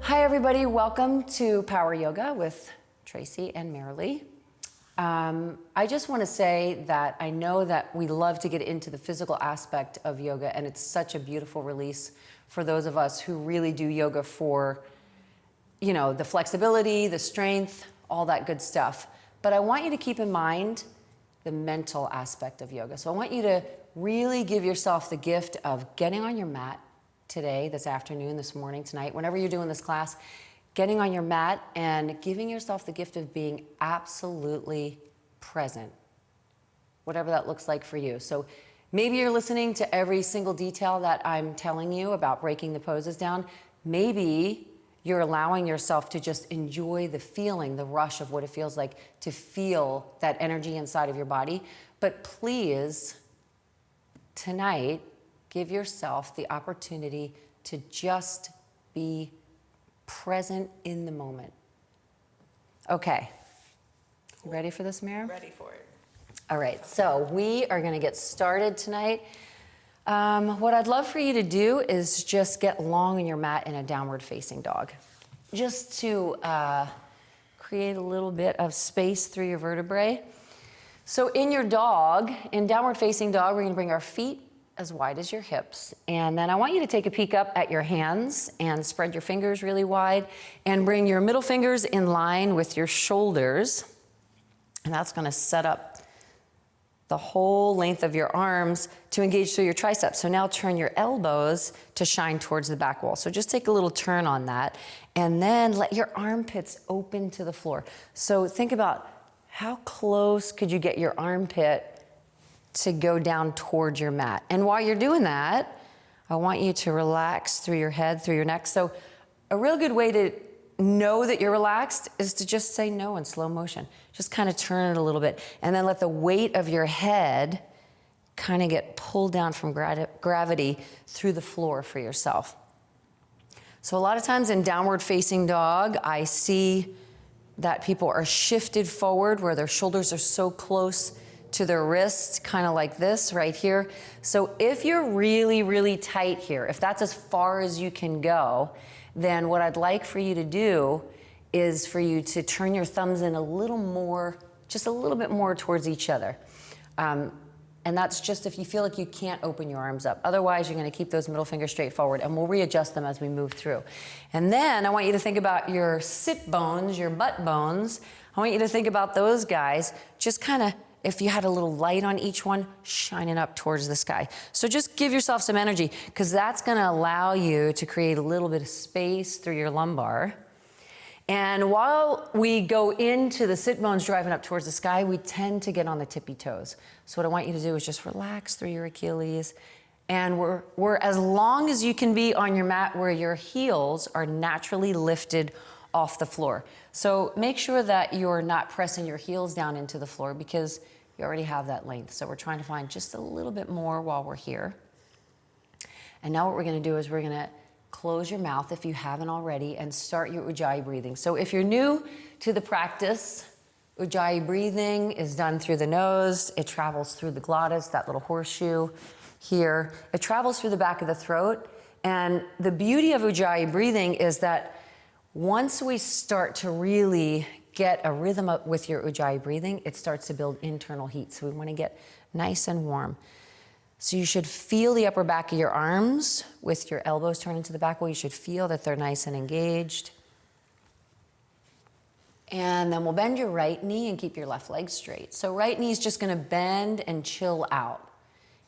Hi everybody, welcome to Power Yoga with Tracy and Marilee. I just want to say that I know that we love to get into the physical aspect of yoga, and it's such a beautiful release for those of us who really do yoga for, you know, the flexibility, the strength, all that good stuff. But I want you to keep in mind the mental aspect of yoga. So I want you to really give yourself the gift of getting on your mat today, this afternoon, this morning, tonight, whenever you're doing this class, getting on your mat and giving yourself the gift of being absolutely present, whatever that looks like for you. So maybe you're listening to every single detail that I'm telling you about breaking the poses down. Maybe you're allowing yourself to just enjoy the feeling, the rush of what it feels like to feel that energy inside of your body. But please, tonight, give yourself the opportunity to just be present in the moment. Okay, you ready for this, Mira? Ready for it. All right, so we are gonna get started tonight. What I'd love for you to do is just get long in your mat in a downward facing dog. Just to create a little bit of space through your vertebrae. So in your dog, in downward facing dog, we're gonna bring our feet as wide as your hips. And then I want you to take a peek up at your hands and spread your fingers really wide and bring your middle fingers in line with your shoulders. And that's gonna set up the whole length of your arms to engage through your triceps. So now turn your elbows to shine towards the back wall. So just take a little turn on that and then let your armpits open to the floor. So think about how close could you get your armpit to go down towards your mat. And while you're doing that, I want you to relax through your head, through your neck. So a real good way to know that you're relaxed is to just say no in slow motion. Just kind of turn it a little bit and then let the weight of your head kind of get pulled down from gravity through the floor for yourself. So a lot of times in downward facing dog, I see that people are shifted forward where their shoulders are so close to their wrist, kind of like this right here. So if you're really, really tight here, if that's as far as you can go, then what I'd like for you to do is for you to turn your thumbs in a little more, just a little bit more towards each other. And that's just if you feel like you can't open your arms up. Otherwise, you're gonna keep those middle fingers straight forward and we'll readjust them as we move through. And then I want you to think about your sit bones, your butt bones. I want you to think about those guys, just kind of, if you had a little light on each one, shining up towards the sky. So just give yourself some energy because that's gonna allow you to create a little bit of space through your lumbar. And while we go into the sit bones driving up towards the sky, we tend to get on the tippy toes. So what I want you to do is just relax through your Achilles. And we're as long as you can be on your mat where your heels are naturally lifted off the floor. So make sure that you're not pressing your heels down into the floor because you already have that length. So we're trying to find just a little bit more while we're here. And now what we're gonna do is we're gonna close your mouth if you haven't already and start your Ujjayi breathing. So if you're new to the practice, Ujjayi breathing is done through the nose. It travels through the glottis, that little horseshoe here. It travels through the back of the throat. And the beauty of Ujjayi breathing is that once we start to really get a rhythm up with your Ujjayi breathing, it starts to build internal heat. So we want to get nice and warm. So you should feel the upper back of your arms with your elbows turned into the back wall. You should feel that they're nice and engaged. And then we'll bend your right knee and keep your left leg straight. So right knee is just going to bend and chill out.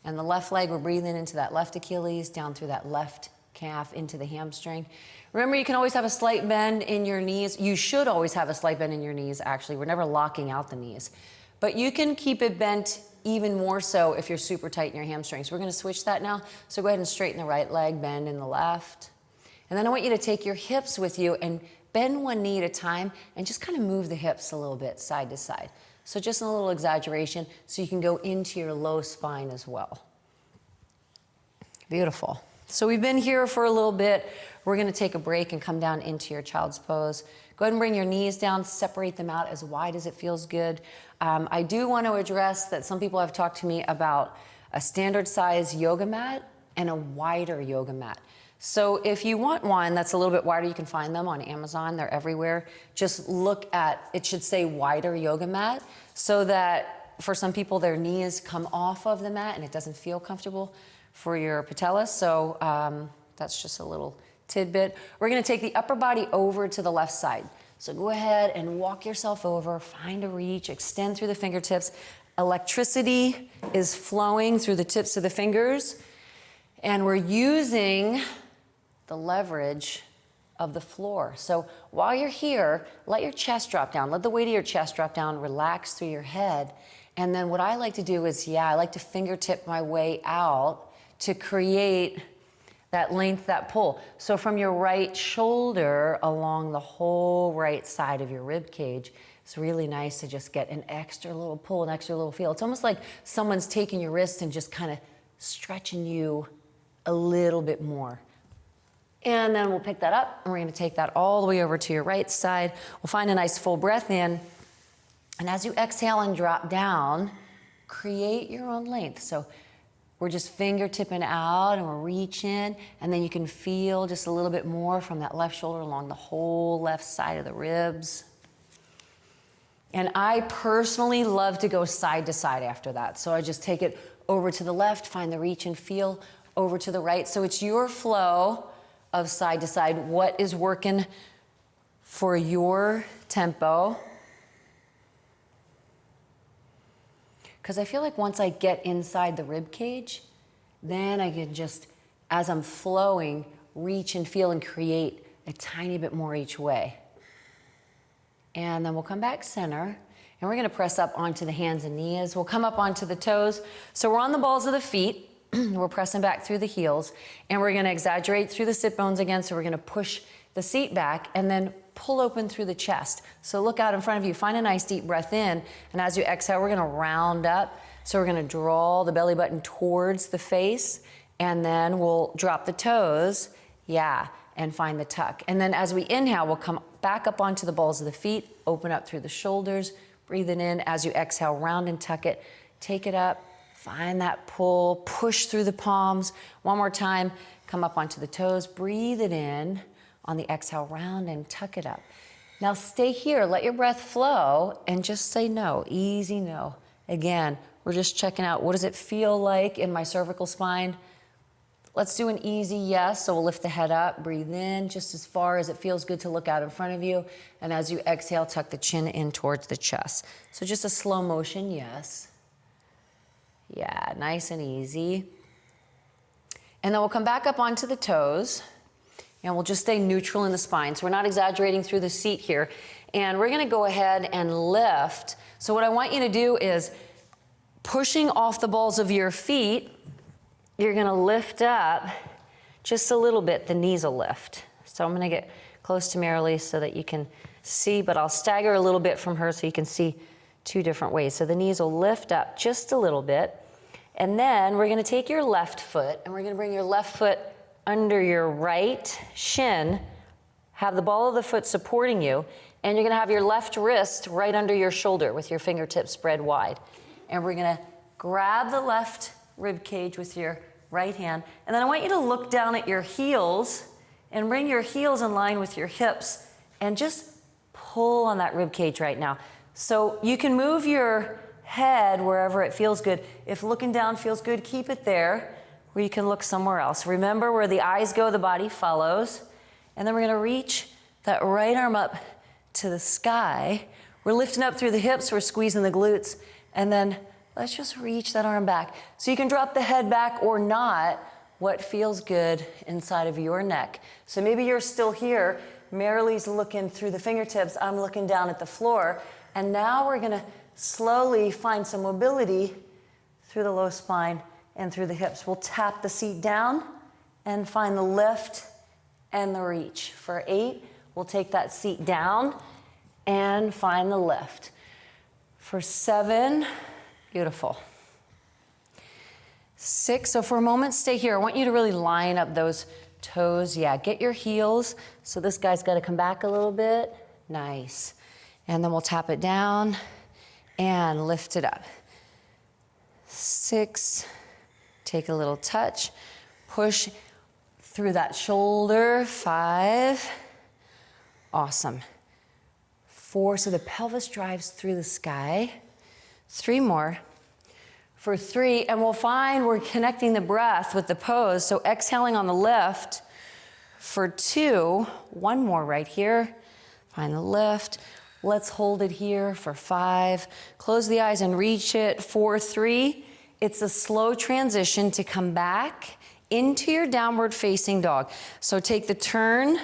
And the left leg, we're breathing into that left Achilles, down through that left calf, into the hamstring. Remember, you can always have a slight bend in your knees. You should always have a slight bend in your knees, actually. We're never locking out the knees. But you can keep it bent even more so if you're super tight in your hamstrings. We're gonna switch that now. So go ahead and straighten the right leg, bend in the left. And then I want you to take your hips with you and bend one knee at a time and just kind of move the hips a little bit side to side. So just a little exaggeration so you can go into your low spine as well. Beautiful. So we've been here for a little bit. We're gonna take a break and come down into your child's pose. Go ahead and bring your knees down, separate them out as wide as it feels good. I do want to address that some people have talked to me about a standard size yoga mat and a wider yoga mat. So if you want one that's a little bit wider, you can find them on Amazon. They're everywhere. Just look at, it should say wider yoga mat, so that for some people their knees come off of the mat and it doesn't feel comfortable for your patella. So that's just a little tidbit. We're gonna take the upper body over to the left side. So go ahead and walk yourself over, find a reach, extend through the fingertips. Electricity is flowing through the tips of the fingers, and we're using the leverage of the floor. So while you're here, let your chest drop down. Let the weight of your chest drop down, relax through your head. And then what I like to do is, I like to fingertip my way out to create that length, that pull. So from your right shoulder along the whole right side of your rib cage, it's really nice to just get an extra little pull, an extra little feel. It's almost like someone's taking your wrist and just kind of stretching you a little bit more. And then we'll pick that up and we're gonna take that all the way over to your right side. We'll find a nice full breath in. And as you exhale and drop down, create your own length. So we're just fingertipping out and we're reaching, and then you can feel just a little bit more from that left shoulder along the whole left side of the ribs. And I personally love to go side to side after that. So I just take it over to the left, find the reach and feel, over to the right. So it's your flow of side to side, what is working for your tempo. Because I feel like once I get inside the rib cage, then I can just, as I'm flowing, reach and feel and create a tiny bit more each way. And then we'll come back center, and we're gonna press up onto the hands and knees. We'll come up onto the toes. So we're on the balls of the feet. We're pressing back through the heels, and we're gonna exaggerate through the sit bones again. So we're gonna push the seat back and then pull open through the chest. So look out in front of you, find a nice deep breath in, and as you exhale, we're gonna round up. So we're gonna draw the belly button towards the face, and then we'll drop the toes, and find the tuck. And then as we inhale, we'll come back up onto the balls of the feet, open up through the shoulders, breathe it in. As you exhale, round and tuck it, take it up, find that pull, push through the palms. One more time, come up onto the toes, breathe it in. On the exhale, round and tuck it up. Now stay here, let your breath flow, and just say no, easy no. Again, we're just checking out, what does it feel like in my cervical spine? Let's do an easy yes, so we'll lift the head up, breathe in just as far as it feels good to look out in front of you, and as you exhale, tuck the chin in towards the chest. So just a slow motion yes. Nice and easy. And then we'll come back up onto the toes, and we'll just stay neutral in the spine. So we're not exaggerating through the seat here. And we're gonna go ahead and lift. So what I want you to do is, pushing off the balls of your feet, you're gonna lift up just a little bit, the knees will lift. So I'm gonna get close to Marilee so that you can see, but I'll stagger a little bit from her so you can see two different ways. So the knees will lift up just a little bit. And then we're gonna take your left foot and we're gonna bring your left foot under your right shin, have the ball of the foot supporting you, and you're gonna have your left wrist right under your shoulder with your fingertips spread wide. And we're gonna grab the left rib cage with your right hand, and then I want you to look down at your heels and bring your heels in line with your hips and just pull on that rib cage right now. So you can move your head wherever it feels good. If looking down feels good, keep it there, or you can look somewhere else. Remember, where the eyes go, the body follows. And then we're gonna reach that right arm up to the sky. We're lifting up through the hips, we're squeezing the glutes, and then let's just reach that arm back. So you can drop the head back or not, what feels good inside of your neck. So maybe you're still here, Marilee's looking through the fingertips, I'm looking down at the floor, and now we're gonna slowly find some mobility through the low spine and through the hips. We'll tap the seat down and find the lift and the reach. For 8, we'll take that seat down and find the lift. For 7, beautiful. 6, so for a moment, stay here. I want you to really line up those toes. Get your heels. So this guy's gotta come back a little bit. Nice. And then we'll tap it down and lift it up. 6, take a little touch, push through that shoulder. 5. Awesome. 4, so the pelvis drives through the sky. 3 more. For 3, and we'll find we're connecting the breath with the pose, so exhaling on the lift. For 2, 1 more right here. Find the lift. Let's hold it here for 5. Close the eyes and reach it. 4, 3. It's a slow transition to come back into your downward facing dog. So take the turn,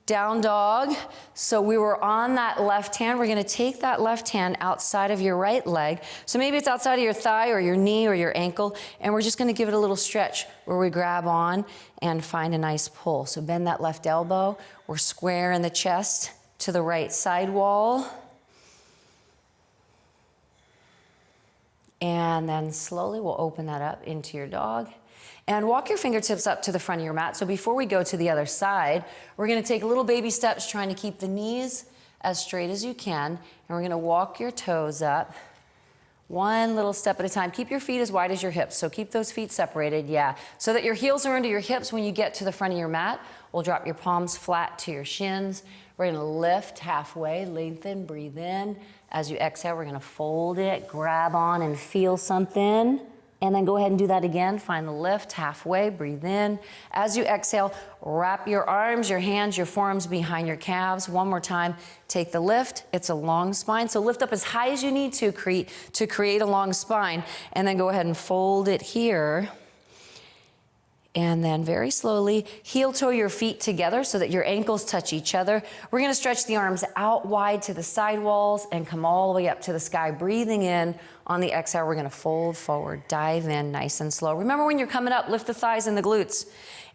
down dog. So we were on that left hand. We're gonna take that left hand outside of your right leg. So maybe it's outside of your thigh or your knee or your ankle, and we're just gonna give it a little stretch where we grab on and find a nice pull. So bend that left elbow. We're square in the chest to the right side wall. And then slowly we'll open that up into your dog. And walk your fingertips up to the front of your mat. So before we go to the other side, we're gonna take little baby steps trying to keep the knees as straight as you can. And we're gonna walk your toes up, one little step at a time. Keep your feet as wide as your hips. So keep those feet separated, yeah. So that your heels are under your hips when you get to the front of your mat. We'll drop your palms flat to your shins. We're gonna lift halfway, lengthen, breathe in. As you exhale, we're gonna fold it, grab on and feel something. And then go ahead and do that again. Find the lift halfway, breathe in. As you exhale, wrap your arms, your hands, your forearms behind your calves. One more time, take the lift. It's a long spine. So lift up as high as you need to create a long spine. And then go ahead and fold it here. And then very slowly, heel toe your feet together so that your ankles touch each other. We're gonna stretch the arms out wide to the side walls and come all the way up to the sky. Breathing in. On the exhale, we're gonna fold forward, dive in nice and slow. Remember when you're coming up, lift the thighs and the glutes.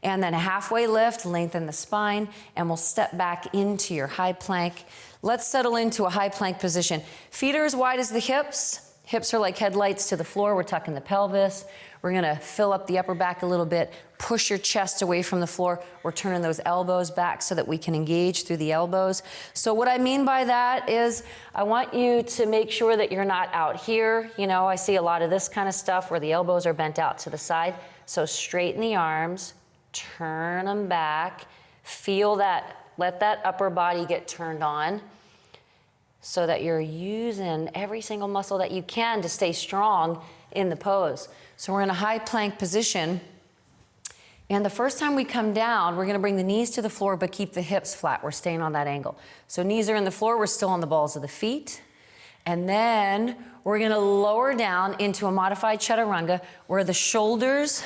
And then a halfway lift, lengthen the spine, and we'll step back into your high plank. Let's settle into a high plank position. Feet are as wide as the hips. Hips are like headlights to the floor. We're tucking the pelvis. We're gonna fill up the upper back a little bit, push your chest away from the floor. We're turning those elbows back so that we can engage through the elbows. So what I mean by that is I want you to make sure that you're not out here. You know, I see a lot of this kind of stuff where the elbows are bent out to the side. So straighten the arms, turn them back, feel that, let that upper body get turned on so that you're using every single muscle that you can to stay strong in the pose. So we're in a high plank position. And the first time we come down, we're gonna bring the knees to the floor, but keep the hips flat. We're staying on that angle. So knees are in the floor, we're still on the balls of the feet. And then we're gonna lower down into a modified chaturanga where the shoulders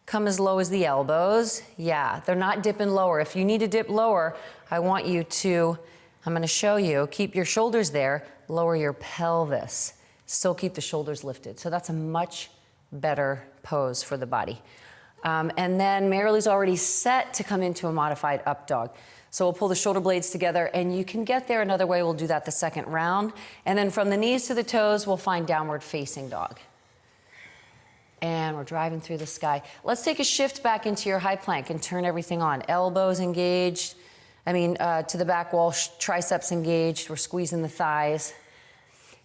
come as low as the elbows. Yeah, they're not dipping lower. If you need to dip lower, I want you to, I'm gonna show you, keep your shoulders there, lower your pelvis. Still keep the shoulders lifted. So that's a much better pose for the body. And then Marily's already set to come into a modified up dog. So we'll pull the shoulder blades together, and you can get there another way. We'll do that the second round. And then from the knees to the toes, we'll find downward facing dog. And we're driving through the sky. Let's take a shift back into your high plank and turn everything on. Elbows engaged, to the back wall, triceps engaged. We're squeezing the thighs.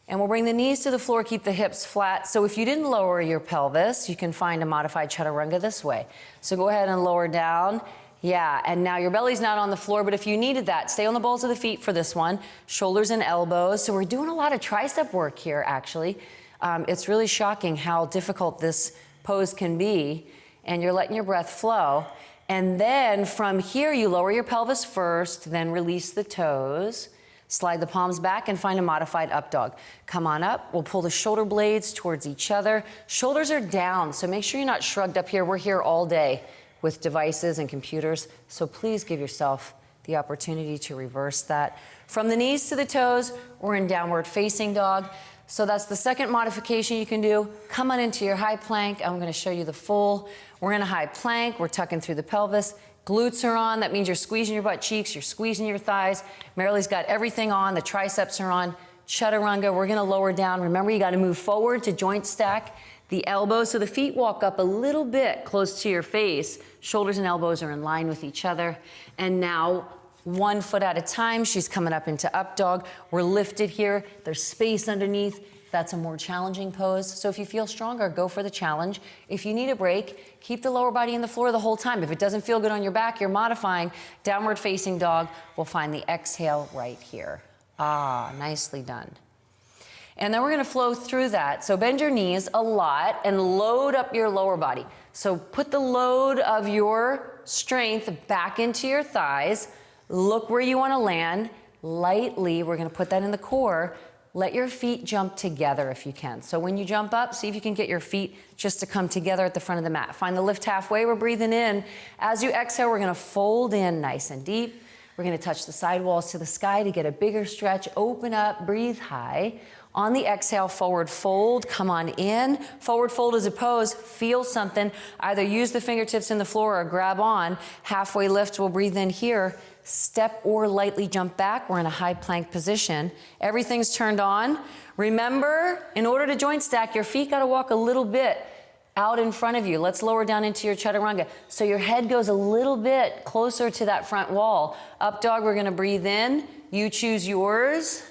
And we'll bring the knees to the floor, keep the hips flat. So if you didn't lower your pelvis, you can find a modified chaturanga this way. So go ahead and lower down. Yeah, and now your belly's not on the floor, but if you needed that, stay on the balls of the feet for this one. Shoulders and elbows. So we're doing a lot of tricep work here, actually. It's really shocking how difficult this pose can be, and you're letting your breath flow. And then from here, you lower your pelvis first, then release the toes. Slide the palms back and find a modified up dog. Come on up. We'll pull the shoulder blades towards each other. Shoulders are down, so make sure you're not shrugged up here. We're here all day with devices and computers, so please give yourself the opportunity to reverse that. From the knees to the toes, we're in downward facing dog. So that's the second modification you can do. Come on into your high plank. I'm gonna show you the full. We're in a high plank. We're tucking through the pelvis. Glutes are on. That means you're squeezing your butt cheeks. You're squeezing your thighs. Marily's got everything on. The triceps are on. Chaturanga. We're gonna lower down. Remember, you gotta move forward to joint stack the elbows. So the feet walk up a little bit close to your face. Shoulders and elbows are in line with each other. And now, 1 foot at a time, she's coming up into up dog. We're lifted here. There's space underneath. That's a more challenging pose. So if you feel stronger, go for the challenge. If you need a break, keep the lower body in the floor the whole time. If it doesn't feel good on your back, you're modifying. Downward facing dog. We'll find the exhale right here. Ah, nicely done. And then we're gonna flow through that. So bend your knees a lot and load up your lower body. So put the load of your strength back into your thighs. Look where you wanna land. Lightly, we're gonna put that in the core. Let your feet jump together if you can. So when you jump up, see if you can get your feet just to come together at the front of the mat. Find the lift halfway, we're breathing in. As you exhale, we're gonna fold in nice and deep. We're gonna touch the side walls to the sky to get a bigger stretch. Open up, breathe high. On the exhale, forward fold, come on in. Forward fold is a pose, feel something. Either use the fingertips in the floor or grab on. Halfway lift, we'll breathe in here. Step or lightly jump back. We're in a high plank position. Everything's turned on. Remember, in order to joint stack, your feet gotta walk a little bit out in front of you. Let's lower down into your chaturanga. So your head goes a little bit closer to that front wall. Up dog, we're gonna breathe in. You choose yours.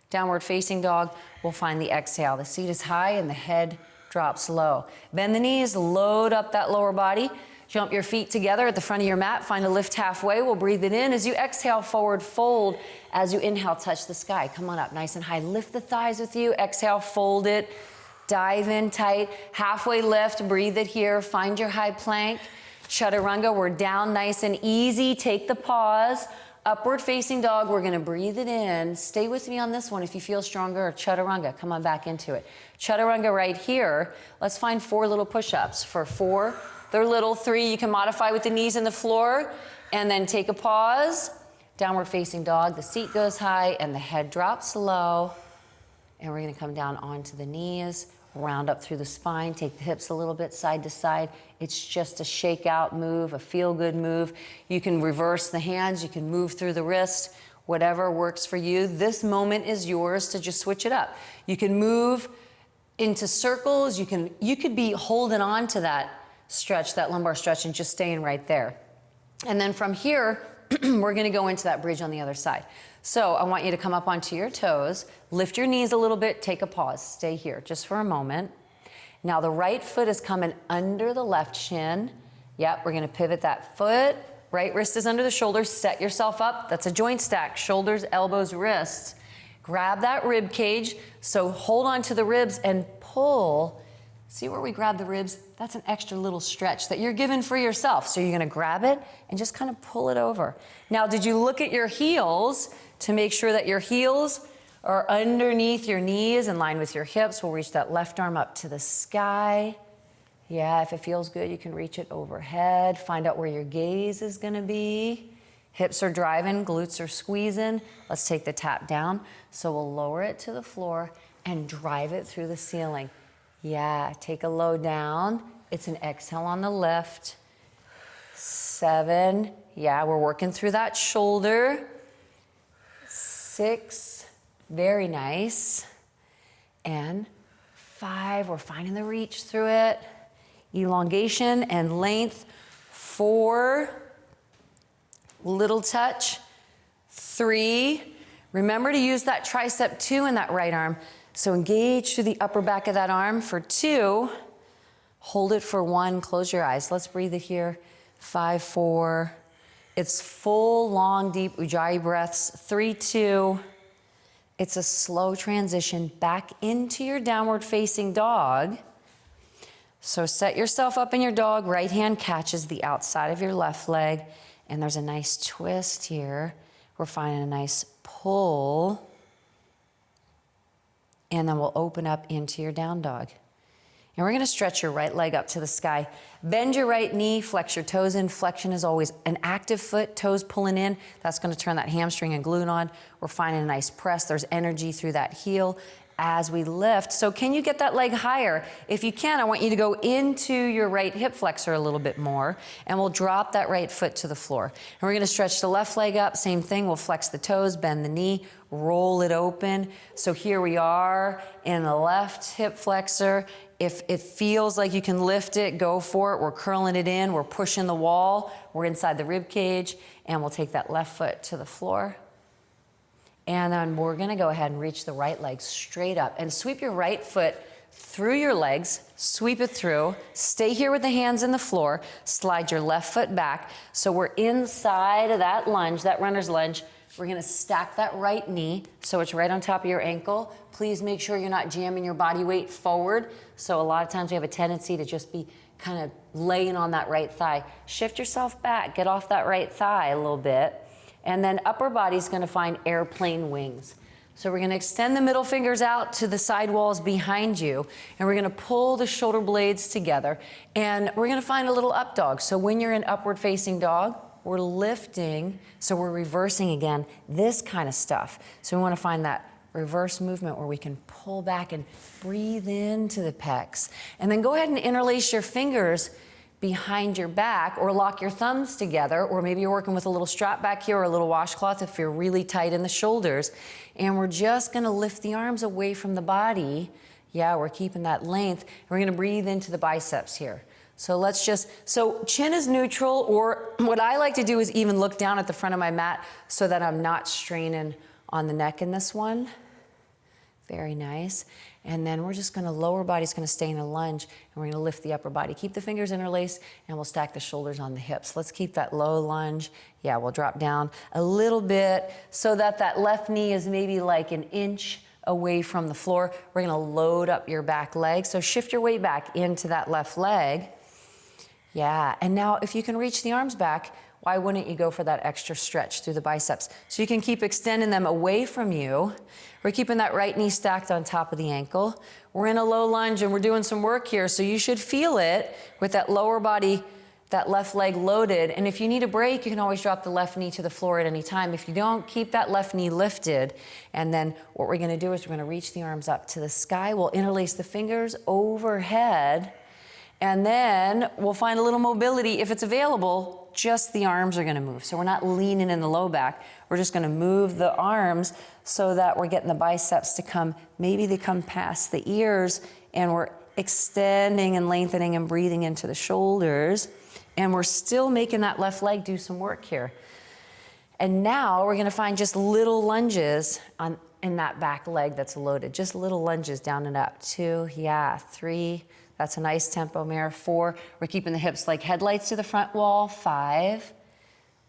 Downward facing dog, we'll find the exhale. The seat is high and the head drops low. Bend the knees, load up that lower body. Jump your feet together at the front of your mat. Find a lift halfway. We'll breathe it in. As you exhale, forward fold. As you inhale, touch the sky. Come on up, nice and high. Lift the thighs with you. Exhale, fold it. Dive in tight. Halfway lift, breathe it here. Find your high plank. Chaturanga, we're down nice and easy. Take the pause. Upward facing dog, we're gonna breathe it in. Stay with me on this one if you feel stronger. Or chaturanga, come on back into it. Chaturanga right here. Let's find 4 little push-ups. For 4, they're little. 3, you can modify with the knees in the floor. And then take a pause. Downward facing dog, the seat goes high and the head drops low. And we're gonna come down onto the knees. Round up through the spine, take the hips a little bit side to side. It's just a shake out move, a feel good move. You can reverse the hands, you can move through the wrist, whatever works for you. This moment is yours to just switch it up. You can move into circles, you could be holding on to that stretch, that lumbar stretch, and just staying right there. And then from here, we're gonna go into that bridge on the other side. So I want you to come up onto your toes, lift your knees a little bit, take a pause, stay here just for a moment. Now the right foot is coming under the left shin. Yep, we're gonna pivot that foot. Right wrist is under the shoulder, set yourself up. That's a joint stack, shoulders, elbows, wrists. Grab that rib cage. So hold on to the ribs and pull. See where we grab the ribs? That's an extra little stretch that you're giving for yourself. So you're gonna grab it and just kind of pull it over. Now, did you look at your heels to make sure that your heels are underneath your knees in line with your hips? We'll reach that left arm up to the sky. Yeah, if it feels good, you can reach it overhead. Find out where your gaze is gonna be. Hips are driving, glutes are squeezing. Let's take the tap down. So we'll lower it to the floor and drive it through the ceiling. Yeah, take a low down. It's an exhale on the lift. 7, yeah, we're working through that shoulder. 6, very nice. And 5, we're finding the reach through it. Elongation and length. 4, little touch. 3, remember to use that tricep 2 in that right arm. So engage through the upper back of that arm for 2. Hold it for 1, close your eyes. Let's breathe it here. 5, 4. It's full, long, deep Ujjayi breaths. 3, 2. It's a slow transition back into your downward facing dog. So set yourself up in your dog. Right hand catches the outside of your left leg. And there's a nice twist here. We're finding a nice pull. And then we'll open up into your down dog. And we're gonna stretch your right leg up to the sky. Bend your right knee, flex your toes in. Flexion is always an active foot, toes pulling in. That's gonna turn that hamstring and glute on. We're finding a nice press. There's energy through that heel as we lift. So can you get that leg higher? If you can, I want you to go into your right hip flexor a little bit more, and we'll drop that right foot to the floor. And we're gonna stretch the left leg up, same thing. We'll flex the toes, bend the knee, roll it open. So here we are in the left hip flexor. If it feels like you can lift it, go for it. We're curling it in, we're pushing the wall, we're inside the rib cage, and we'll take that left foot to the floor. And then we're gonna go ahead and reach the right leg straight up and sweep your right foot through your legs, sweep it through, stay here with the hands in the floor, slide your left foot back. So we're inside of that lunge, that runner's lunge. We're gonna stack that right knee so it's right on top of your ankle. Please make sure you're not jamming your body weight forward. So a lot of times we have a tendency to just be kind of laying on that right thigh. Shift yourself back, get off that right thigh a little bit. And then upper body's gonna find airplane wings. So we're gonna extend the middle fingers out to the side walls behind you, and we're gonna pull the shoulder blades together, and we're gonna find a little up dog. So when you're in upward facing dog, we're lifting, so we're reversing again, this kind of stuff. So we wanna find that reverse movement where we can pull back and breathe into the pecs. And then go ahead and interlace your fingers behind your back, or lock your thumbs together, or maybe you're working with a little strap back here or a little washcloth if you're really tight in the shoulders. And we're just gonna lift the arms away from the body. Yeah, we're keeping that length. And we're gonna breathe into the biceps here. So let's just, so chin is neutral, or what I like to do is even look down at the front of my mat so that I'm not straining on the neck in this one. Very nice. And then we're just gonna, lower body's gonna stay in a lunge, and we're gonna lift the upper body. Keep the fingers interlaced, and we'll stack the shoulders on the hips. Let's keep that low lunge. Yeah, we'll drop down a little bit so that that left knee is maybe like an inch away from the floor. We're gonna load up your back leg. So shift your weight back into that left leg. Yeah, and now if you can reach the arms back, why wouldn't you go for that extra stretch through the biceps? So you can keep extending them away from you. We're keeping that right knee stacked on top of the ankle. We're in a low lunge and we're doing some work here, so you should feel it with that lower body, that left leg loaded. And if you need a break, you can always drop the left knee to the floor at any time. If you don't, keep that left knee lifted. And then what we're gonna do is we're gonna reach the arms up to the sky. We'll interlace the fingers overhead. And then we'll find a little mobility. If it's available, just the arms are gonna move. So we're not leaning in the low back. We're just gonna move the arms so that we're getting the biceps to come, maybe they come past the ears, and we're extending and lengthening and breathing into the shoulders. And we're still making that left leg do some work here. And now we're gonna find just little lunges in that back leg that's loaded. Just little lunges down and up. 2, yeah, 3. That's a nice tempo, Mare. 4, we're keeping the hips like headlights to the front wall. 5,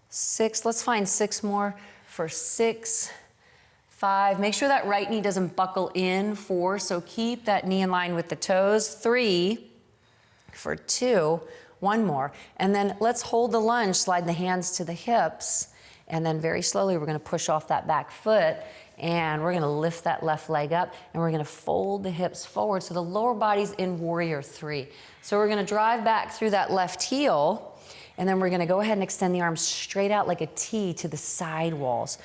6, let's find 6 more for 6, 5. Make sure that right knee doesn't buckle in. 4, so keep that knee in line with the toes. 3, for 2, 1 more. And then let's hold the lunge, slide the hands to the hips, and then very slowly we're gonna push off that back foot, and we're gonna lift that left leg up, and we're gonna fold the hips forward so the lower body's in warrior 3. So we're gonna drive back through that left heel, and then we're gonna go ahead and extend the arms straight out like a T to the side walls.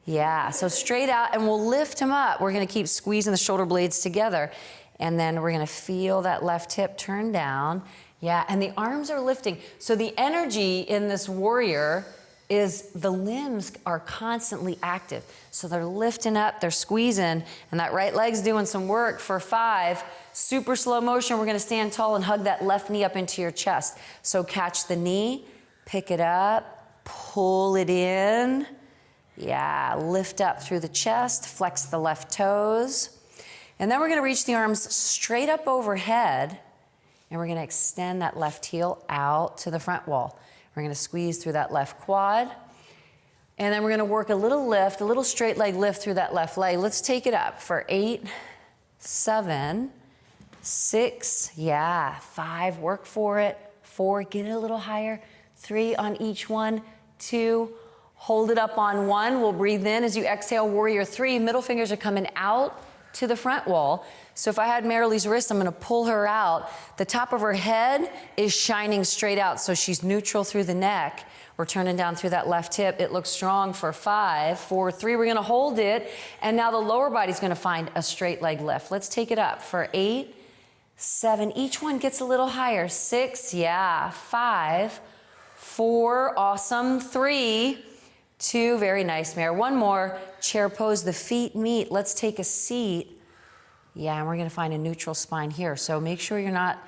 Yeah, so straight out, and we'll lift them up. We're gonna keep squeezing the shoulder blades together, and then we're gonna feel that left hip turn down. Yeah, and the arms are lifting. So the energy in this warrior is the limbs are constantly active. So they're lifting up, they're squeezing, and that right leg's doing some work for 5. Super slow motion, we're gonna stand tall and hug that left knee up into your chest. So catch the knee, pick it up, pull it in. Yeah, lift up through the chest, flex the left toes. And then we're gonna reach the arms straight up overhead, and we're gonna extend that left heel out to the front wall. We're gonna squeeze through that left quad. And then we're gonna work a little lift, a little straight leg lift through that left leg. Let's take it up for 8, 7, 6, yeah, 5, work for it. 4, get it a little higher. 3 on each one. 2, hold it up on 1. We'll breathe in as you exhale, warrior 3. Middle fingers are coming out to the front wall. So if I had Marilee's wrist, I'm gonna pull her out. The top of her head is shining straight out, so she's neutral through the neck. We're turning down through that left hip. It looks strong for 5, 4, 3. We're gonna hold it, and now the lower body's gonna find a straight leg lift. Let's take it up for 8, 7. Each one gets a little higher. 6, yeah, 5, 4, awesome. 3, 2, very nice, Mare. 1 more, chair pose, the feet meet. Let's take a seat. Yeah, and we're gonna find a neutral spine here. So make sure you're not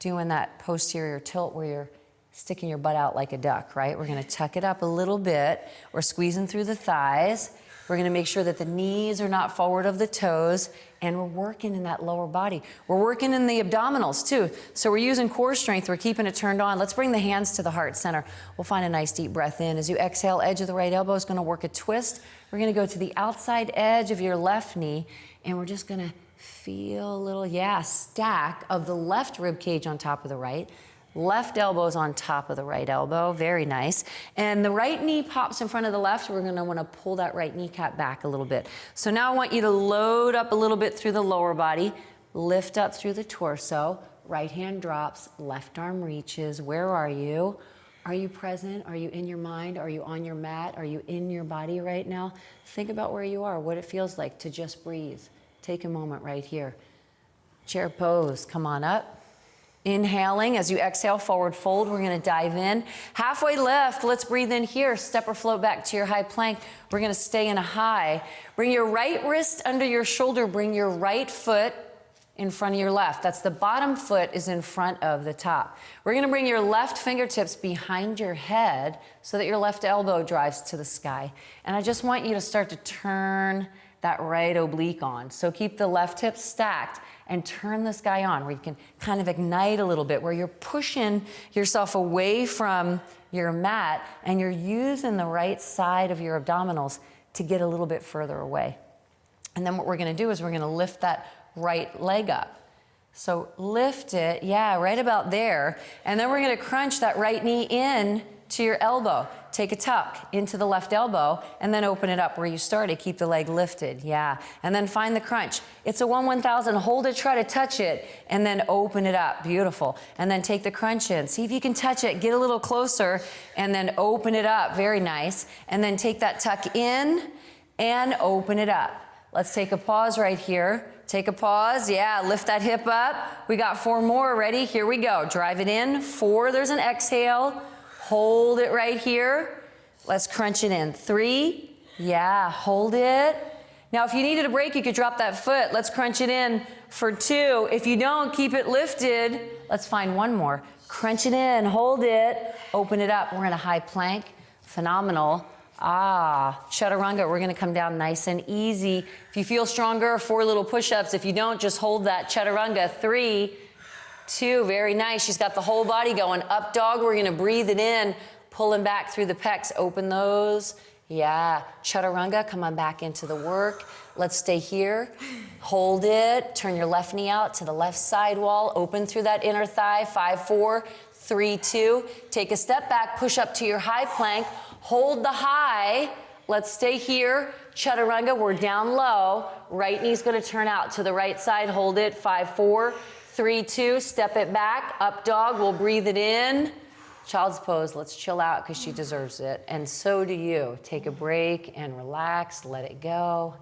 doing that posterior tilt where you're sticking your butt out like a duck, right? We're gonna tuck it up a little bit. We're squeezing through the thighs. We're gonna make sure that the knees are not forward of the toes, and we're working in that lower body. We're working in the abdominals too. So we're using core strength, we're keeping it turned on. Let's bring the hands to the heart center. We'll find a nice deep breath in. As you exhale, edge of the right elbow is gonna work a twist. We're gonna go to the outside edge of your left knee, and we're just gonna feel a little, stack of the left rib cage on top of the right. Left elbow's on top of the right elbow, very nice. And the right knee pops in front of the left. We're gonna wanna pull that right kneecap back a little bit. So now I want you to load up a little bit through the lower body, lift up through the torso, right hand drops, left arm reaches. Where are you? Are you present? Are you in your mind? Are you on your mat? Are you in your body right now? Think about where you are, what it feels like to just breathe. Take a moment right here. Chair pose, come on up. Inhaling, as you exhale, forward fold, we're gonna dive in. Halfway lift, let's breathe in here. Step or float back to your high plank. We're gonna stay in a high. Bring your right wrist under your shoulder. Bring your right foot in front of your left. That's the bottom foot is in front of the top. We're gonna bring your left fingertips behind your head so that your left elbow drives to the sky. And I just want you to start to turn that right oblique on. So keep the left hip stacked and turn this guy on where you can kind of ignite a little bit, where you're pushing yourself away from your mat and you're using the right side of your abdominals to get a little bit further away. And then what we're gonna do is we're gonna lift that right leg up. So lift it, right about there. And then we're gonna crunch that right knee in to your elbow. Take a tuck into the left elbow and then open it up where you started. Keep the leg lifted, And then find the crunch. It's a 1/1000, hold it, try to touch it, and then open it up, beautiful. And then take the crunch in. See if you can touch it, get a little closer, and then open it up, very nice. And then take that tuck in and open it up. Let's take a pause right here. Take a pause, lift that hip up. We got 4 more, ready? Here we go. Drive it in, 4, there's an exhale. Hold it right here. Let's crunch it in. 3, hold it. Now, if you needed a break, you could drop that foot. Let's crunch it in for 2. If you don't, keep it lifted. Let's find 1 more. Crunch it in, hold it, open it up. We're in a high plank, phenomenal. Chaturanga, we're gonna come down nice and easy. If you feel stronger, 4 little push-ups. If you don't, just hold that chaturanga. 3, 2, very nice. She's got the whole body going. Up dog, we're gonna breathe it in, pulling back through the pecs. Open those. Chaturanga, come on back into the work. Let's stay here. Hold it. Turn your left knee out to the left side wall. Open through that inner thigh. 5, 4, 3, 2. Take a step back, push up to your high plank. Hold the high. Let's stay here. Chaturanga, we're down low. Right knee's gonna turn out to the right side. Hold it. 5, 4, 3, 2, step it back. Up dog, we'll breathe it in. Child's pose, let's chill out because she deserves it. And so do you. Take a break and relax, let it go.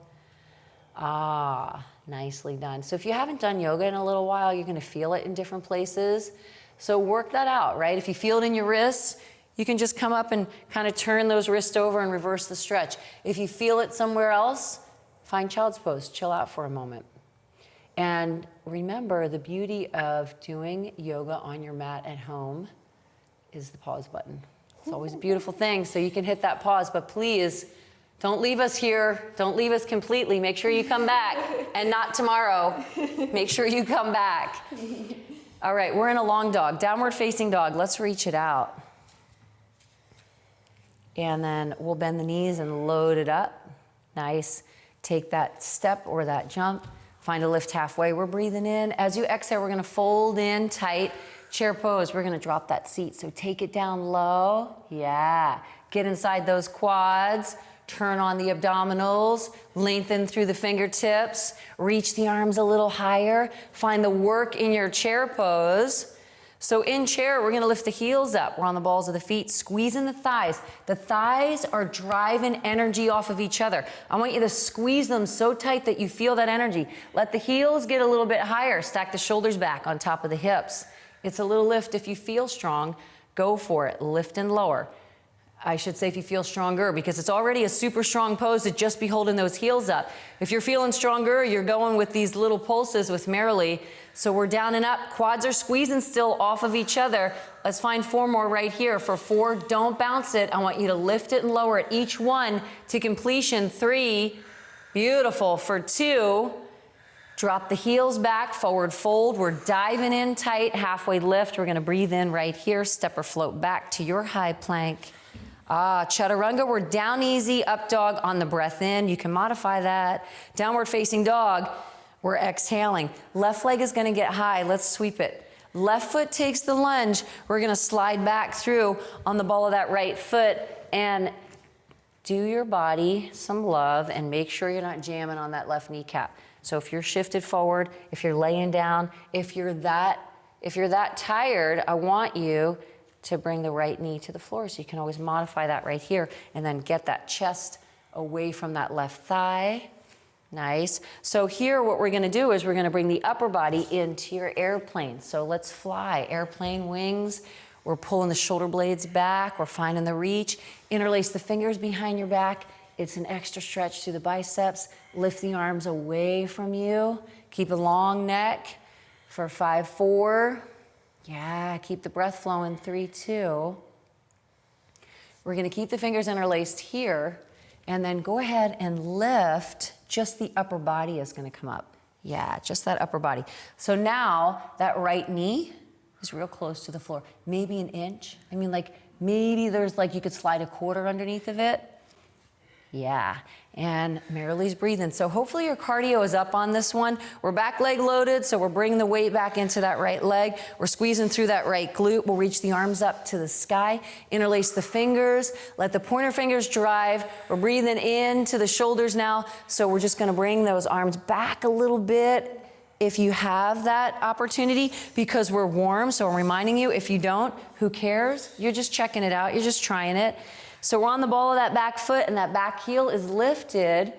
Nicely done. So if you haven't done yoga in a little while, you're gonna feel it in different places. So work that out, right? If you feel it in your wrists, you can just come up and kind of turn those wrists over and reverse the stretch. If you feel it somewhere else, find child's pose, chill out for a moment. And remember, the beauty of doing yoga on your mat at home is the pause button. It's always a beautiful thing, so you can hit that pause, but please, don't leave us here. Don't leave us completely. Make sure you come back, and not tomorrow. Make sure you come back. All right, we're in a long dog, downward facing dog. Let's reach it out. And then we'll bend the knees and load it up. Nice. Take that step or that jump. Find a lift halfway. We're breathing in. As you exhale, we're gonna fold in tight. Chair pose, we're gonna drop that seat. So take it down low. Get inside those quads. Turn on the abdominals. Lengthen through the fingertips. Reach the arms a little higher. Find the work in your chair pose. So in chair, we're gonna lift the heels up. We're on the balls of the feet, squeezing the thighs. The thighs are driving energy off of each other. I want you to squeeze them so tight that you feel that energy. Let the heels get a little bit higher. Stack the shoulders back on top of the hips. It's a little lift. If you feel strong, go for it. Lift and lower. I should say if you feel stronger, because it's already a super strong pose to just be holding those heels up. If you're feeling stronger, you're going with these little pulses with Merrily. So we're down and up. Quads are squeezing still off of each other. Let's find 4 more right here. For 4, don't bounce it. I want you to lift it and lower it, each one to completion. 3, beautiful. For 2, drop the heels back, forward fold. We're diving in tight, halfway lift. We're gonna breathe in right here, step or float back to your high plank. Chaturanga, we're down easy, up dog on the breath in. You can modify that. Downward facing dog, we're exhaling. Left leg is gonna get high, let's sweep it. Left foot takes the lunge. We're gonna slide back through on the ball of that right foot and do your body some love and make sure you're not jamming on that left kneecap. So if you're shifted forward, if you're laying down, if you're that tired, I want you to bring the right knee to the floor. So you can always modify that right here and then get that chest away from that left thigh. Nice. So here what we're gonna do is we're gonna bring the upper body into your airplane. So let's fly, airplane wings. We're pulling the shoulder blades back. We're finding the reach. Interlace the fingers behind your back. It's an extra stretch through the biceps. Lift the arms away from you. Keep a long neck for 5, 4. Yeah, keep the breath flowing. 3, 2. We're gonna keep the fingers interlaced here and then go ahead and lift. Just the upper body is gonna come up. Yeah, just that upper body. So now that right knee is real close to the floor. Maybe an inch. I mean, like maybe there's like you could slide a quarter underneath of it. Yeah, and Marilee's breathing. So hopefully your cardio is up on this one. We're back leg loaded, so we're bringing the weight back into that right leg. We're squeezing through that right glute. We'll reach the arms up to the sky. Interlace the fingers. Let the pointer fingers drive. We're breathing into the shoulders now. So we're just gonna bring those arms back a little bit if you have that opportunity because we're warm. So I'm reminding you, if you don't, who cares? You're just checking it out. You're just trying it. So we're on the ball of that back foot and that back heel is lifted.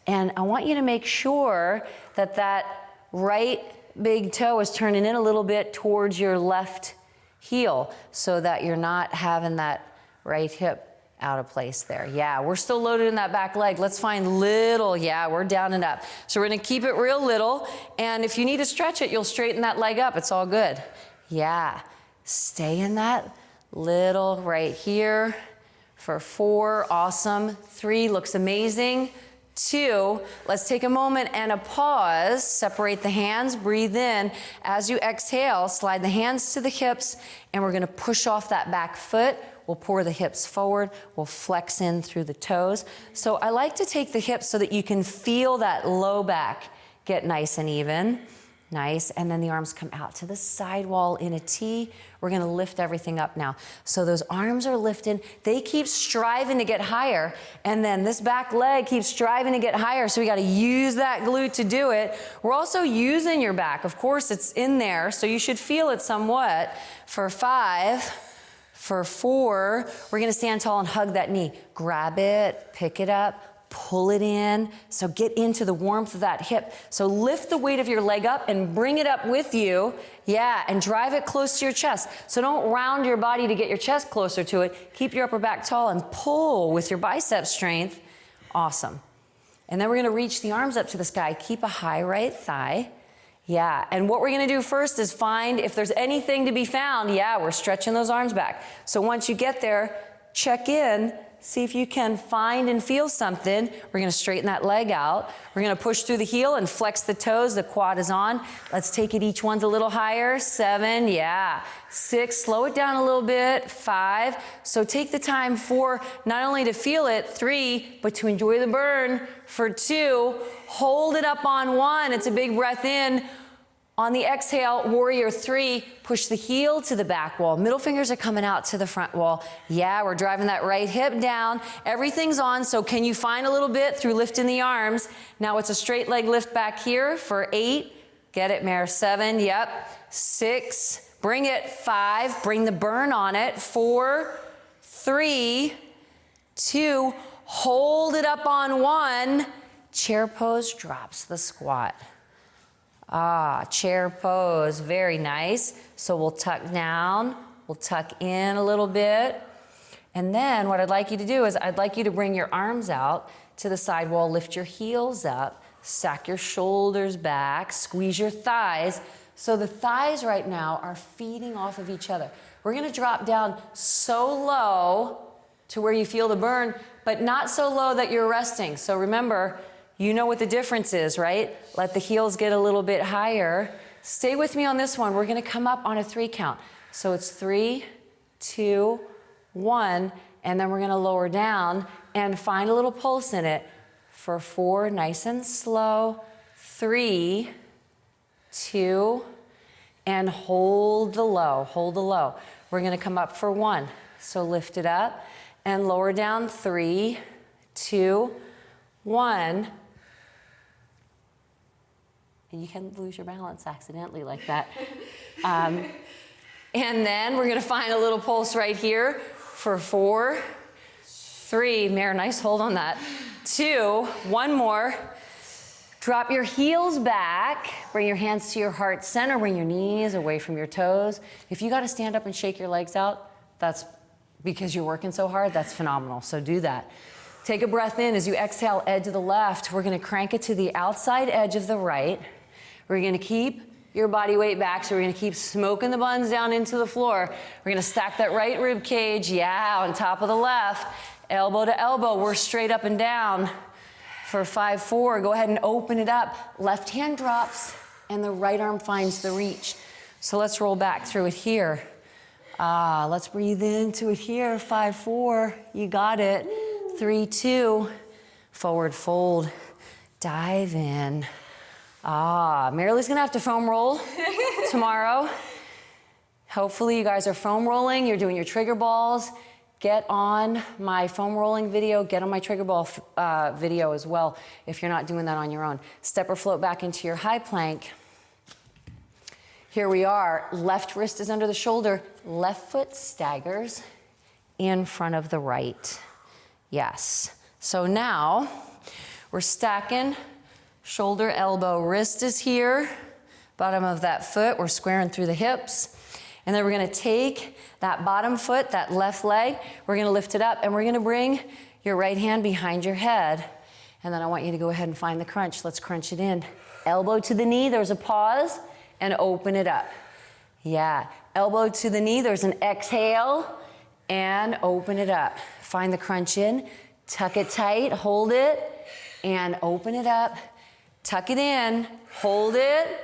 And I want you to make sure that that right big toe is turning in a little bit towards your left heel so that you're not having that right hip out of place there. Yeah, we're still loaded in that back leg. Let's find little, yeah, we're down and up. So we're gonna keep it real little. And if you need to stretch it, you'll straighten that leg up. It's all good. Yeah, stay in that little right here for 4, awesome. 3 looks amazing. 2, let's take a moment and a pause. Separate the hands, breathe in. As you exhale, slide the hands to the hips and we're gonna push off that back foot. We'll pour the hips forward. We'll flex in through the toes. So I like to take the hips so that you can feel that low back get nice and even. Nice, and then the arms come out to the side wall in a T. We're gonna lift everything up now. So those arms are lifted. They keep striving to get higher, and then this back leg keeps striving to get higher, so we gotta use that glute to do it. We're also using your back. Of course, it's in there, so you should feel it somewhat. For 5, for 4, we're gonna stand tall and hug that knee. Grab it, pick it up, pull it in. So get into the warmth of that hip. So lift the weight of your leg up and bring it up with you. Yeah, and drive it close to your chest. So don't round your body to get your chest closer to it. Keep your upper back tall and pull with your bicep strength. Awesome. And then we're gonna reach the arms up to the sky. Keep a high right thigh. Yeah, and what we're gonna do first is find if there's anything to be found. Yeah, we're stretching those arms back. So once you get there, check in. See if you can find and feel something. We're gonna straighten that leg out. We're gonna push through the heel and flex the toes. The quad is on. Let's take it, each one's a little higher. 7, yeah. 6, slow it down a little bit. 5, so take the time for not only to feel it, 3, but to enjoy the burn. For 2, hold it up on 1. It's a big breath in. On the exhale, warrior 3, push the heel to the back wall. Middle fingers are coming out to the front wall. Yeah, we're driving that right hip down. Everything's on, so can you find a little bit through lifting the arms? Now it's a straight leg lift back here for 8. Get it, Mare. 7, yep. 6, bring it. 5, bring the burn on it. 4, 3, 2, hold it up on 1. Chair pose drops the squat. Chair pose, very nice. So we'll tuck down, we'll tuck in a little bit. And then what I'd like you to do is I'd like you to bring your arms out to the side wall, lift your heels up. Stack your shoulders back, squeeze your thighs. So the thighs right now are feeding off of each other. We're gonna drop down so low to where you feel the burn, but not so low that you're resting. So remember, you know what the difference is, right? Let the heels get a little bit higher. Stay with me on this one. We're gonna come up on a 3 count. So it's 3, 2, 1, and then we're gonna lower down and find a little pulse in it for 4, nice and slow, 3, 2, and hold the low, hold the low. We're gonna come up for 1. So lift it up and lower down, 3, 2, 1. And you can lose your balance accidentally like that. And then we're gonna find a little pulse right here for 4, 3, Mare, nice hold on that. 2, 1 more. Drop your heels back, bring your hands to your heart center, bring your knees away from your toes. If you gotta stand up and shake your legs out, that's because you're working so hard, that's phenomenal, so do that. Take a breath in as you exhale, edge to the left. We're gonna crank it to the outside edge of the right. We're gonna keep your body weight back, so we're gonna keep smoking the buns down into the floor. We're gonna stack that right rib cage, yeah, on top of the left. Elbow to elbow, we're straight up and down. For 5, 4, go ahead and open it up. Left hand drops and the right arm finds the reach. So let's roll back through it here. Let's breathe into it here. 5, 4, you got it. 3, 2, forward fold, dive in. Marily's gonna have to foam roll tomorrow. Hopefully you guys are foam rolling, you're doing your trigger balls. Get on my foam rolling video, get on my trigger ball video as well if you're not doing that on your own. Step or float back into your high plank. Here we are, left wrist is under the shoulder, left foot staggers in front of the right. Yes. So now we're stacking, shoulder, elbow, wrist is here, bottom of that foot, we're squaring through the hips. And then we're gonna take that bottom foot, that left leg, we're gonna lift it up and we're gonna bring your right hand behind your head. And then I want you to go ahead and find the crunch. Let's crunch it in. Elbow to the knee, there's a pause, and open it up. Yeah, elbow to the knee, there's an exhale, and open it up. Find the crunch in, tuck it tight, hold it, and open it up. Tuck it in, hold it,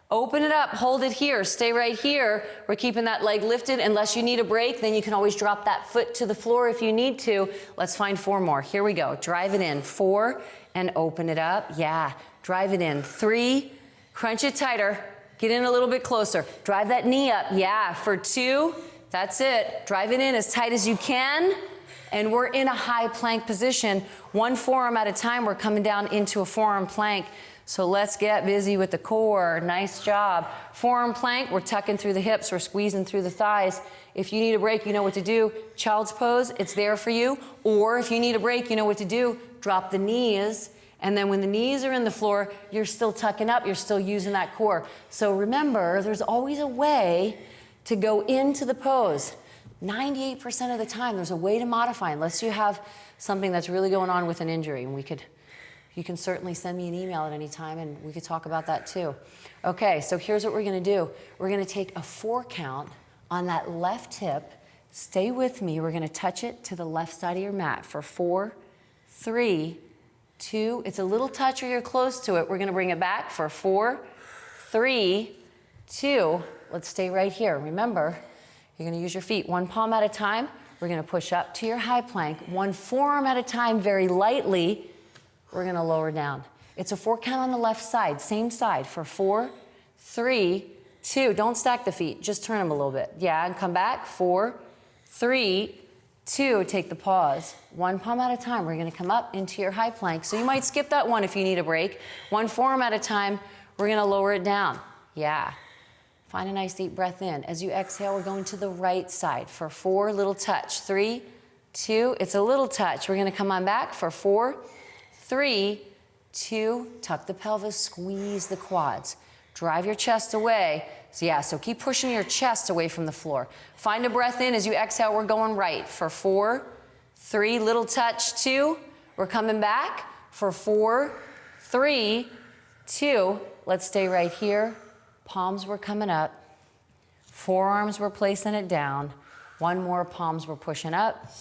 open it up, hold it here, stay right here. We're keeping that leg lifted. Unless you need a break, then you can always drop that foot to the floor if you need to. Let's find 4 more. Here we go. Drive it in. 4, and open it up. Yeah, drive it in. 3, crunch it tighter. Get in a little bit closer. Drive that knee up. Yeah, for 2, that's it. Drive it in as tight as you can. And we're in a high plank position. 1 forearm at a time, we're coming down into a forearm plank. So let's get busy with the core. Nice job. Forearm plank, we're tucking through the hips, we're squeezing through the thighs. If you need a break, you know what to do. Child's pose, it's there for you. Or if you need a break, you know what to do. Drop the knees, and then when the knees are in the floor, you're still tucking up, you're still using that core. So remember, there's always a way to go into the pose. 98% of the time, there's a way to modify, unless you have something that's really going on with an injury, and you can certainly send me an email at any time and we could talk about that too. Okay, so here's what we're gonna do. We're gonna take a 4 count on that left hip. Stay with me, we're gonna touch it to the left side of your mat for 4, 3, 2, it's a little touch or you're close to it. We're gonna bring it back for 4, 3, 2. Let's stay right here. Remember, you're gonna use your feet 1 palm at a time. We're gonna push up to your high plank, 1 forearm at a time, very lightly. We're gonna lower down. It's a 4 count on the left side, same side for 4, 3, 2. Don't stack the feet, just turn them a little bit. Yeah, and come back, 4, 3, 2. Take the pause. 1 palm at a time. We're gonna come up into your high plank. So you might skip that one if you need a break. 1 forearm at a time, we're gonna lower it down. Yeah. Find a nice deep breath in. As you exhale, we're going to the right side for 4, little touch. 3, 2, it's a little touch. We're gonna come on back for 4, 3, 2, tuck the pelvis, squeeze the quads. Drive your chest away. So yeah, so keep pushing your chest away from the floor. Find a breath in. As you exhale, we're going right for 4, 3, little touch, 2. We're coming back for 4, 3, 2, let's stay right here. Palms were coming up. Forearms were placing it down. One more, palms were pushing up.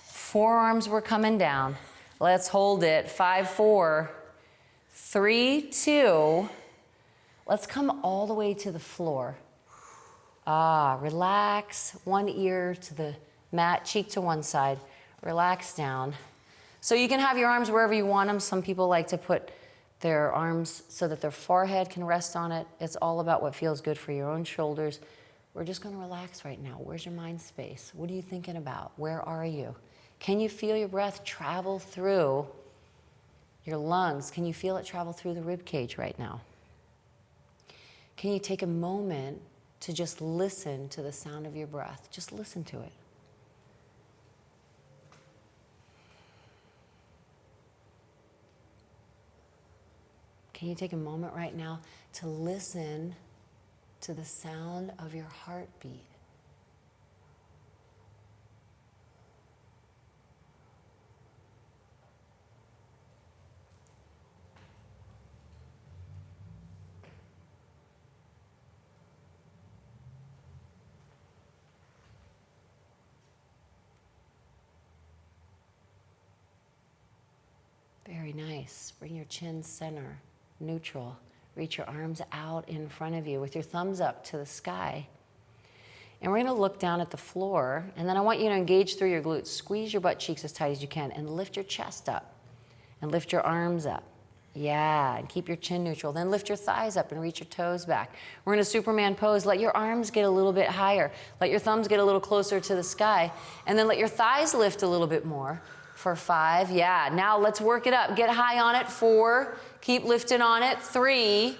Forearms were coming down. Let's hold it. 5, 4, 3, 2. Let's come all the way to the floor. Relax. One ear to the mat, cheek to one side. Relax down. So you can have your arms wherever you want them. Some people like to put their arms so that their forehead can rest on it. It's all about what feels good for your own shoulders. We're just going to relax right now. Where's your mind space? What are you thinking about? Where are you? Can you feel your breath travel through your lungs? Can you feel it travel through the rib cage right now? Can you take a moment to just listen to the sound of your breath? Just listen to it. Can you take a moment right now to listen to the sound of your heartbeat? Very nice. Bring your chin center, neutral. Reach your arms out in front of you with your thumbs up to the sky. And we're going to look down at the floor, and then I want you to engage through your glutes. Squeeze your butt cheeks as tight as you can, and lift your chest up, and lift your arms up. Yeah, and keep your chin neutral. Then lift your thighs up and reach your toes back. We're in a Superman pose. Let your arms get a little bit higher. Let your thumbs get a little closer to the sky, and then let your thighs lift a little bit more. For 5, yeah. Now let's work it up. Get high on it. 4, keep lifting on it. 3,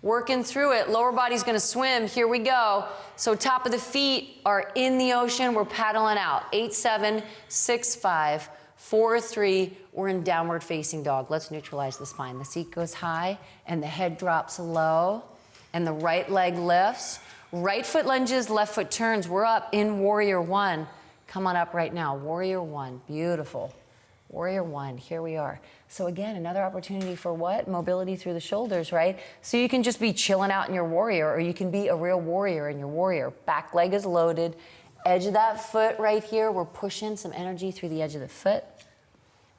working through it. Lower body's gonna swim. Here we go. So top of the feet are in the ocean. We're paddling out. 8, 7, 6, 5, 4, 3. We're in downward facing dog. Let's neutralize the spine. The seat goes high and the head drops low and the right leg lifts. Right foot lunges, left foot turns. We're up in warrior 1. Come on up right now. Warrior 1. Beautiful. Warrior 1. Here we are. So again, another opportunity for what? Mobility through the shoulders, right? So you can just be chilling out in your warrior, or you can be a real warrior in your warrior. Back leg is loaded. Edge of that foot right here. We're pushing some energy through the edge of the foot.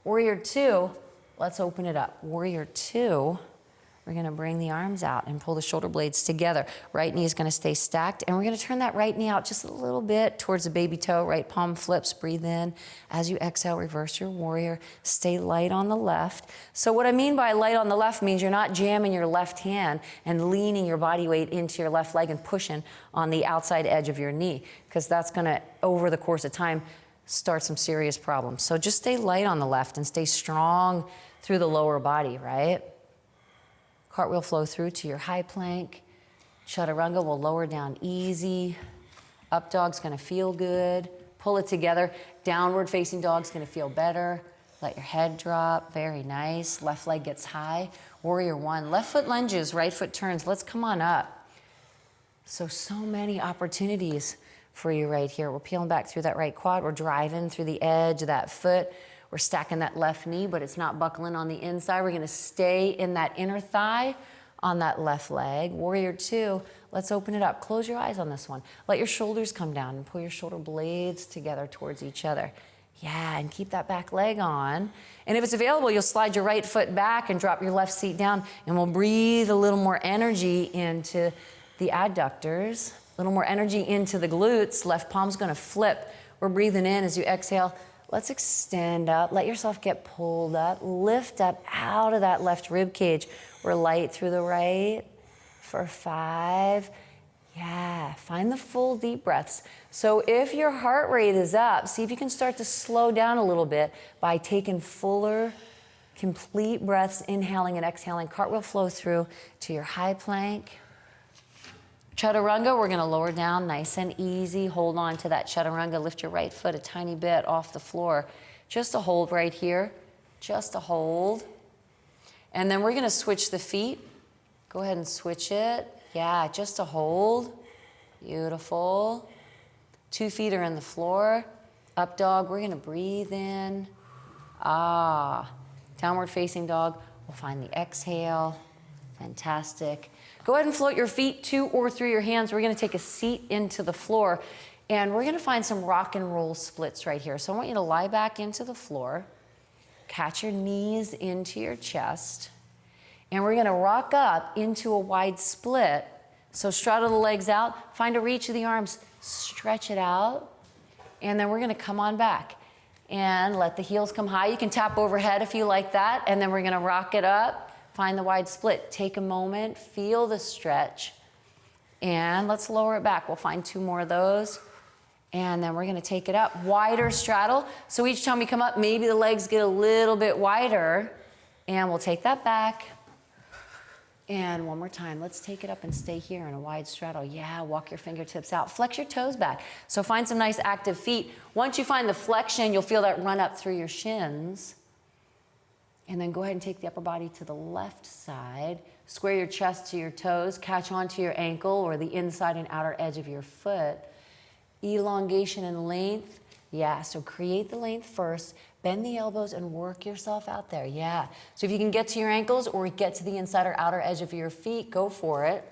Warrior 2. Let's open it up. Warrior 2. We're going to bring the arms out and pull the shoulder blades together. Right knee is going to stay stacked, and we're going to turn that right knee out just a little bit towards the baby toe. Right palm flips. Breathe in. As you exhale, reverse your warrior. Stay light on the left. So what I mean by light on the left means you're not jamming your left hand and leaning your body weight into your left leg and pushing on the outside edge of your knee, because that's going to, over the course of time, start some serious problems. So just stay light on the left and stay strong through the lower body, right? Cartwheel flow through to your high plank. Chaturanga will lower down easy. Up dog's gonna feel good. Pull it together. Downward facing dog's gonna feel better. Let your head drop, very nice. Left leg gets high. Warrior 1, left foot lunges, right foot turns. Let's come on up. So many opportunities for you right here. We're peeling back through that right quad. We're driving through the edge of that foot. We're stacking that left knee, but it's not buckling on the inside. We're gonna stay in that inner thigh on that left leg. Warrior 2, let's open it up. Close your eyes on this one. Let your shoulders come down and pull your shoulder blades together towards each other. Yeah, and keep that back leg on. And if it's available, you'll slide your right foot back and drop your left seat down, and we'll breathe a little more energy into the adductors, a little more energy into the glutes. Left palm's gonna flip. We're breathing in as you exhale. Let's extend up. Let yourself get pulled up. Lift up out of that left rib cage. We're light through the right for 5. Yeah, find the full deep breaths. So if your heart rate is up, see if you can start to slow down a little bit by taking fuller, complete breaths, inhaling and exhaling. Cartwheel flow through to your high plank. Chaturanga, we're gonna lower down nice and easy. Hold on to that chaturanga. Lift your right foot a tiny bit off the floor. Just a hold right here. Just a hold. And then we're gonna switch the feet. Go ahead and switch it. Yeah, just a hold. Beautiful. 2 feet are in the floor. Up dog, we're gonna breathe in. Downward facing dog. We'll find the exhale. Fantastic. Go ahead and float your feet to or through your hands. We're going to take a seat into the floor, and we're going to find some rock and roll splits right here. So I want you to lie back into the floor, catch your knees into your chest, and we're going to rock up into a wide split. So straddle the legs out, find a reach of the arms, stretch it out, and then we're going to come on back and let the heels come high. You can tap overhead if you like that, and then we're going to rock it up. Find the wide split. Take a moment, feel the stretch, and let's lower it back. We'll find 2 more of those, and then we're gonna take it up. Wider straddle. So each time we come up, maybe the legs get a little bit wider, and we'll take that back. And one more time, let's take it up and stay here in a wide straddle. Yeah, walk your fingertips out. Flex your toes back. So find some nice active feet. Once you find the flexion, you'll feel that run up through your shins. And then go ahead and take the upper body to the left side. Square your chest to your toes. Catch onto your ankle or the inside and outer edge of your foot. Elongation and length. Yeah, so create the length first. Bend the elbows and work yourself out there. Yeah. So if you can get to your ankles or get to the inside or outer edge of your feet, go for it.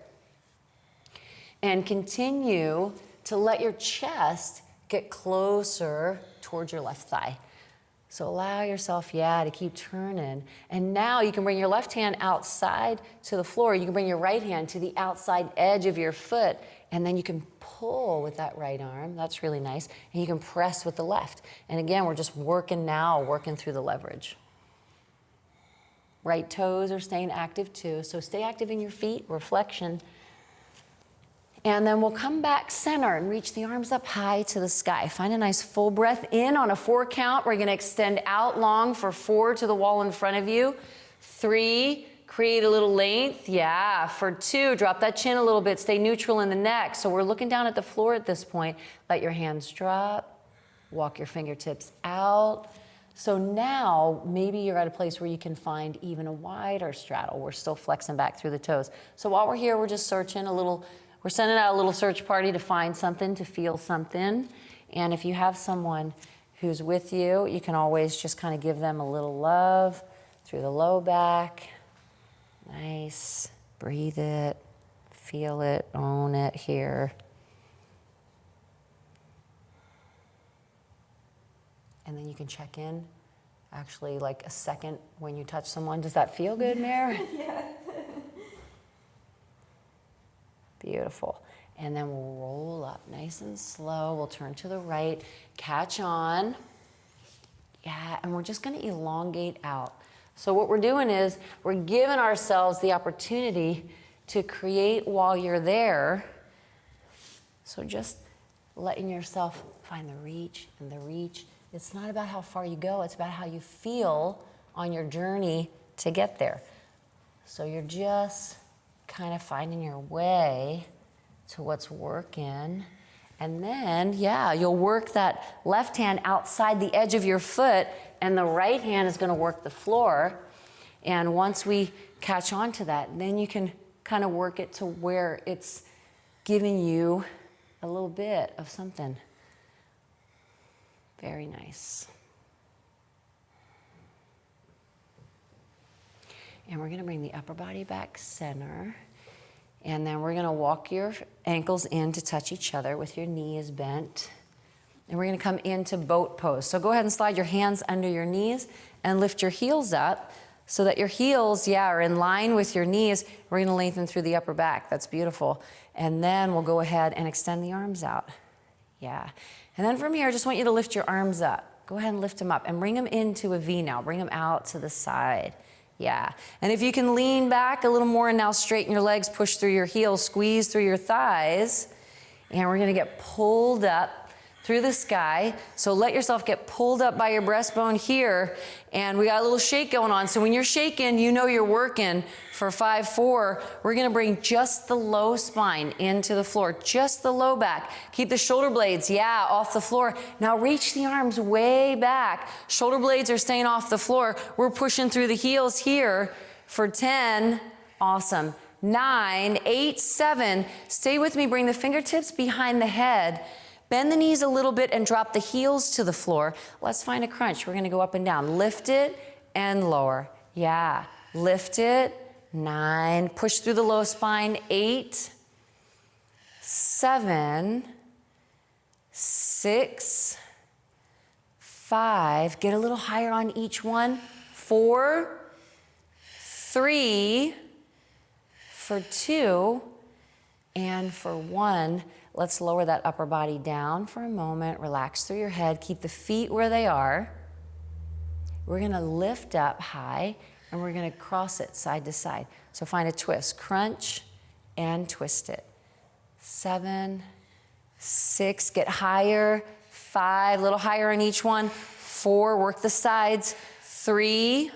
And continue to let your chest get closer towards your left thigh. So allow yourself, to keep turning. And now you can bring your left hand outside to the floor. You can bring your right hand to the outside edge of your foot. And then you can pull with that right arm. That's really nice. And you can press with the left. And again, we're just working through the leverage. Right toes are staying active too. So stay active in your feet, reflection. And then we'll come back center and reach the arms up high to the sky. Find a nice full breath in on a 4 count. We're gonna extend out long for 4 to the wall in front of you. 3, create a little length. Yeah, for 2, drop that chin a little bit. Stay neutral in the neck. So we're looking down at the floor at this point. Let your hands drop. Walk your fingertips out. So now maybe you're at a place where you can find even a wider straddle. We're still flexing back through the toes. So while we're here, we're just searching a little. We're sending out a little search party to find something, to feel something. And if you have someone who's with you, you can always just kind of give them a little love through the low back. Nice. Breathe it. Feel it. Own it here. And then you can check in. Actually, like a second when you touch someone. Does that feel good, Mare? Yes. Beautiful. And then we'll roll up nice and slow. We'll turn to the right, catch on. Yeah, and we're just going to elongate out. So what we're doing is we're giving ourselves the opportunity to create while you're there. So just letting yourself find the reach and the reach. It's not about how far you go. It's about how you feel on your journey to get there. So you're just kind of finding your way to what's working. And then, you'll work that left hand outside the edge of your foot, and the right hand is going to work the floor. And once we catch on to that, then you can kind of work it to where it's giving you a little bit of something. Very nice. And we're going to bring the upper body back center. And then we're going to walk your ankles in to touch each other with your knees bent. And we're going to come into boat pose. So go ahead and slide your hands under your knees and lift your heels up so that your heels, are in line with your knees. We're going to lengthen through the upper back. That's beautiful. And then we'll go ahead and extend the arms out. Yeah. And then from here, I just want you to lift your arms up. Go ahead and lift them up and bring them into a V now. Bring them out to the side. Yeah. And if you can lean back a little more and now straighten your legs, push through your heels, squeeze through your thighs. And we're going to get pulled up through the sky. So let yourself get pulled up by your breastbone here. And we got a little shake going on. So when you're shaking, you know you're working. For 5-4, we're going to bring just the low spine into the floor, just the low back. Keep the shoulder blades, off the floor. Now reach the arms way back. Shoulder blades are staying off the floor. We're pushing through the heels here for 10. Awesome. 9, 8, 7. Stay with me. Bring the fingertips behind the head. Bend the knees a little bit and drop the heels to the floor. Let's find a crunch. We're going to go up and down. Lift it and lower. Yeah. Lift it. 9. Push through the low spine. 8, 7, 6, 5. Get a little higher on each one. 4, 3, for 2, and for 1. Let's lower that upper body down for a moment. Relax through your head. Keep the feet where they are. We're going to lift up high, and we're going to cross it side to side. So find a twist. Crunch and twist it. 7, 6. Get higher. 5. A little higher on each one. 4. Work the sides. 3,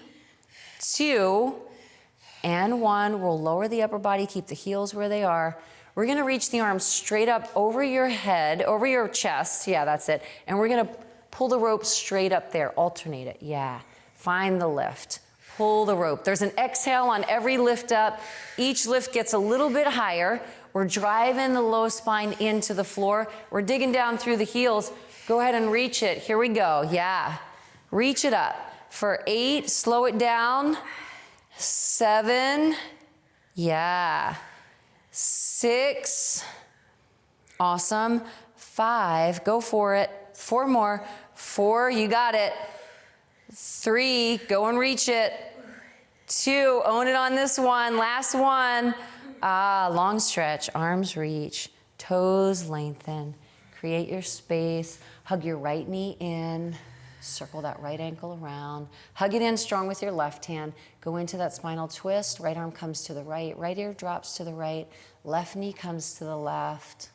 2, and 1. We'll lower the upper body. Keep the heels where they are. We're going to reach the arms straight up over your head, over your chest. Yeah, that's it. And we're going to pull the rope straight up there. Alternate it. Yeah. Find the lift. Pull the rope. There's an exhale on every lift up. Each lift gets a little bit higher. We're driving the low spine into the floor. We're digging down through the heels. Go ahead and reach it. Here we go. Yeah. Reach it up. For 8, slow it down. 7, yeah. 6, awesome. 5, go for it. 4 more. 4, you got it. 3, go and reach it. 2, own it on this one. Last one. Long stretch, arms reach, toes lengthen. Create your space. Hug your right knee in. Circle that right ankle around. Hug it in strong with your left hand. Go into that spinal twist. Right arm comes to the right. Right ear drops to the right. Left knee comes to the left.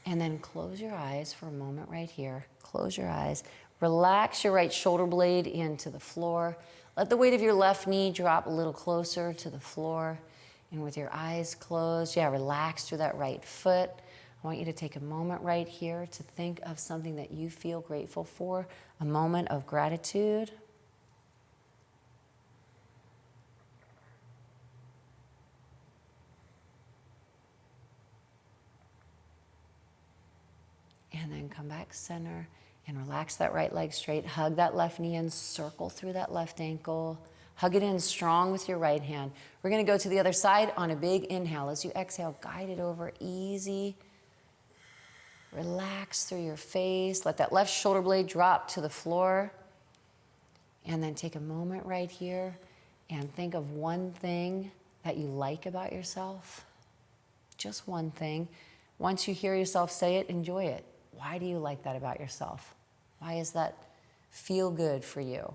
And then close your eyes for a moment right here. Close your eyes. Relax your right shoulder blade into the floor. Let the weight of your left knee drop a little closer to the floor. And with your eyes closed, yeah, relax through that right foot. I want you to take a moment right here to think of something that you feel grateful for, a moment of gratitude. And then come back center and relax that right leg straight. Hug that left knee in, circle through that left ankle. Hug it in strong with your right hand. We're going to go to the other side on a big inhale. As you exhale, guide it over, easy. Relax through your face. Let that left shoulder blade drop to the floor. And then take a moment right here and think of one thing that you like about yourself. Just one thing. Once you hear yourself say it, enjoy it. Why do you like that about yourself? Why does that feel good for you?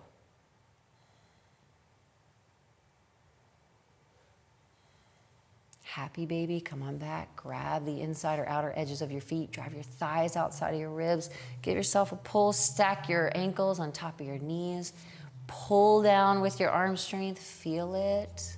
Happy baby, come on back. Grab the inside or outer edges of your feet. Drive your thighs outside of your ribs. Give yourself a pull. Stack your ankles on top of your knees. Pull down with your arm strength. Feel it.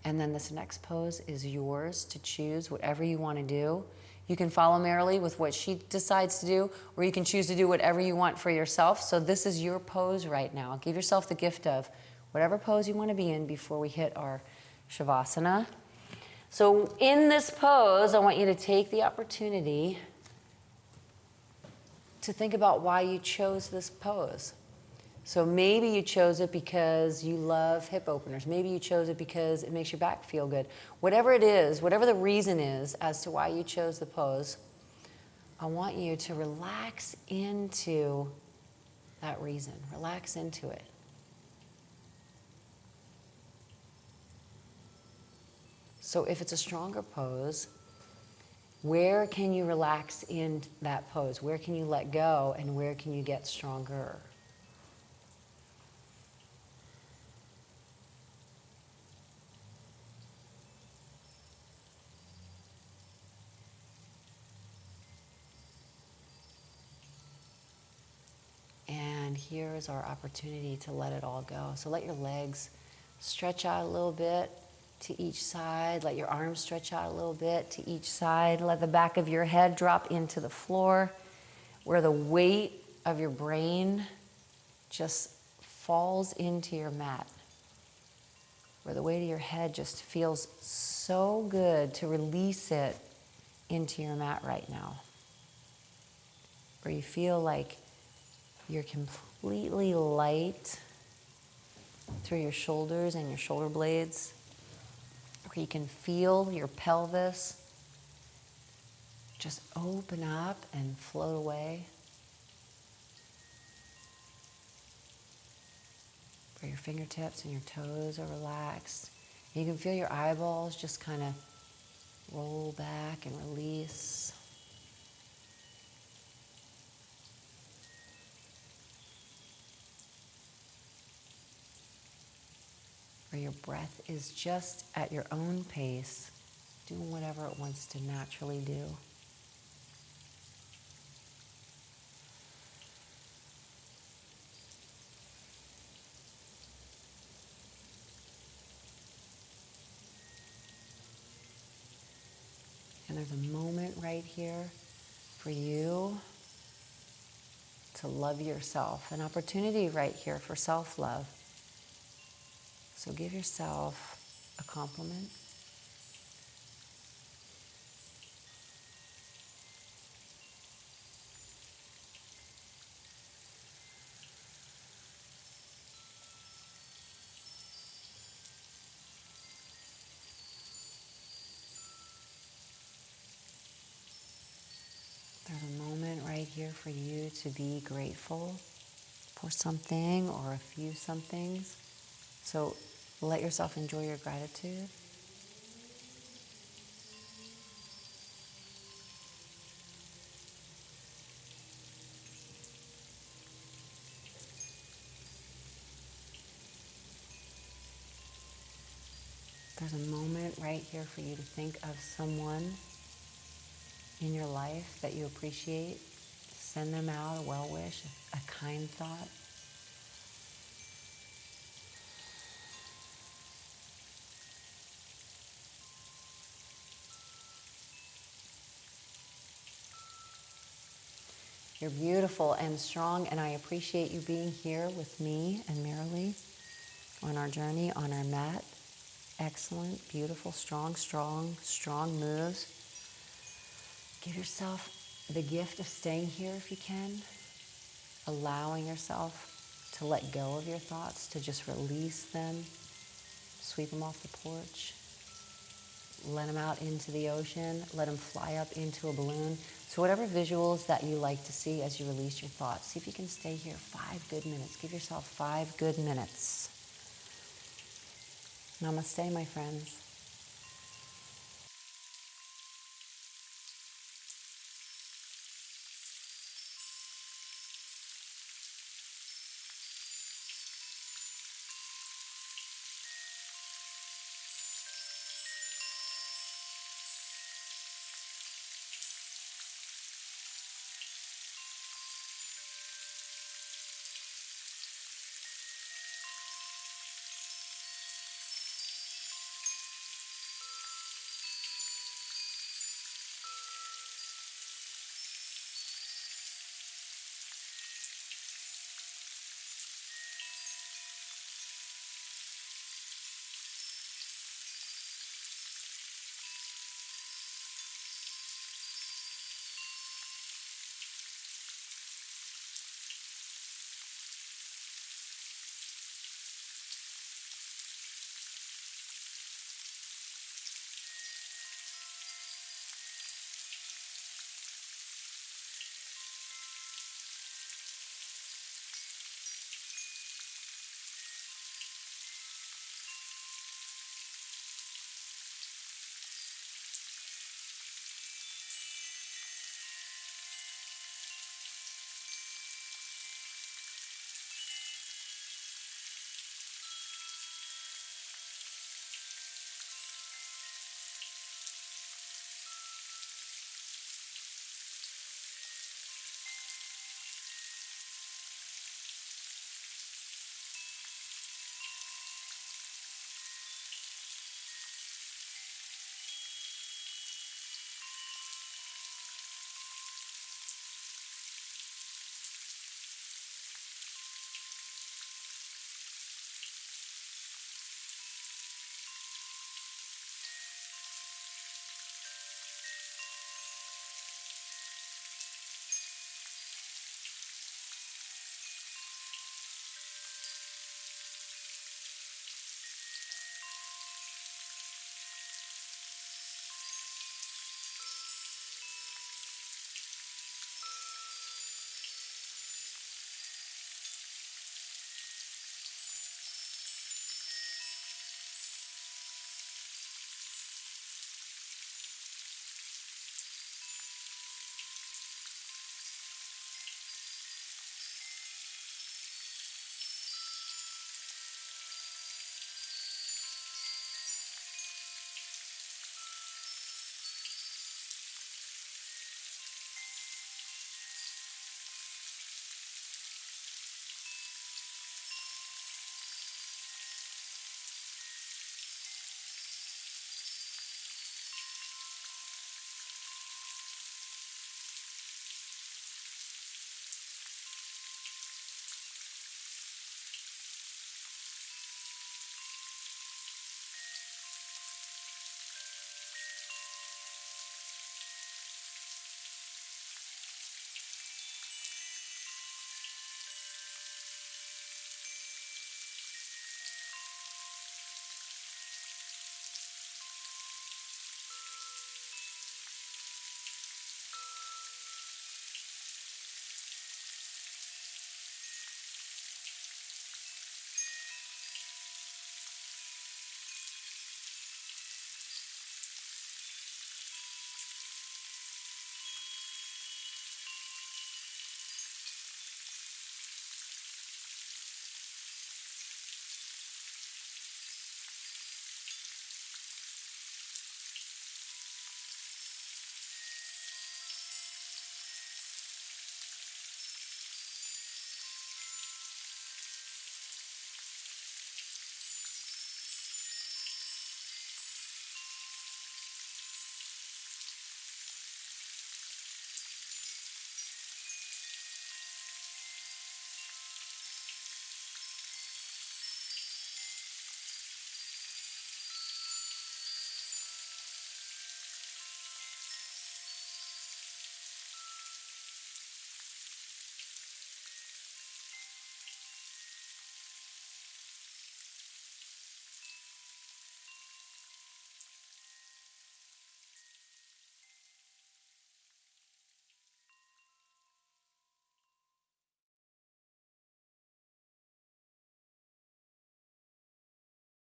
And then this next pose is yours to choose, whatever you want to do. You can follow Marilee with what she decides to do, or you can choose to do whatever you want for yourself. So this is your pose right now. Give yourself the gift of whatever pose you want to be in before we hit our Shavasana. So in this pose, I want you to take the opportunity to think about why you chose this pose. So maybe you chose it because you love hip openers. Maybe you chose it because it makes your back feel good. Whatever it is, whatever the reason is as to why you chose the pose, I want you to relax into that reason. Relax into it. So if it's a stronger pose, where can you relax in that pose? Where can you let go and where can you get stronger? And here is our opportunity to let it all go. So let your legs stretch out a little bit to each side. Let your arms stretch out a little bit to each side. Let the back of your head drop into the floor where the weight of your brain just falls into your mat. Where the weight of your head just feels so good. To release it into your mat right now. where you feel like you're completely light through your shoulders and your shoulder blades, where you can feel your pelvis just open up and float away, where your fingertips and your toes are relaxed. You can feel your eyeballs just kind of roll back and release. Where your breath is just at your own pace, doing whatever it wants to naturally do. And there's a moment right here for you to love yourself, an opportunity right here for self-love. So give yourself a compliment. There's a moment right here for you to be grateful for something or a few somethings. So let yourself enjoy your gratitude. There's a moment right here for you to think of someone in your life that you appreciate. Send them out a well wish, a kind thought. You're beautiful and strong, and I appreciate you being here with me and Marilee on our journey, on our mat. Excellent, beautiful, strong moves. Give yourself the gift of staying here if you can, allowing yourself to let go of your thoughts, to just release them, sweep them off the porch, let them out into the ocean, let them fly up into a balloon. So whatever visuals that you like to see as you release your thoughts, see if you can stay here 5 good minutes. Give yourself 5 good minutes. Namaste, my friends.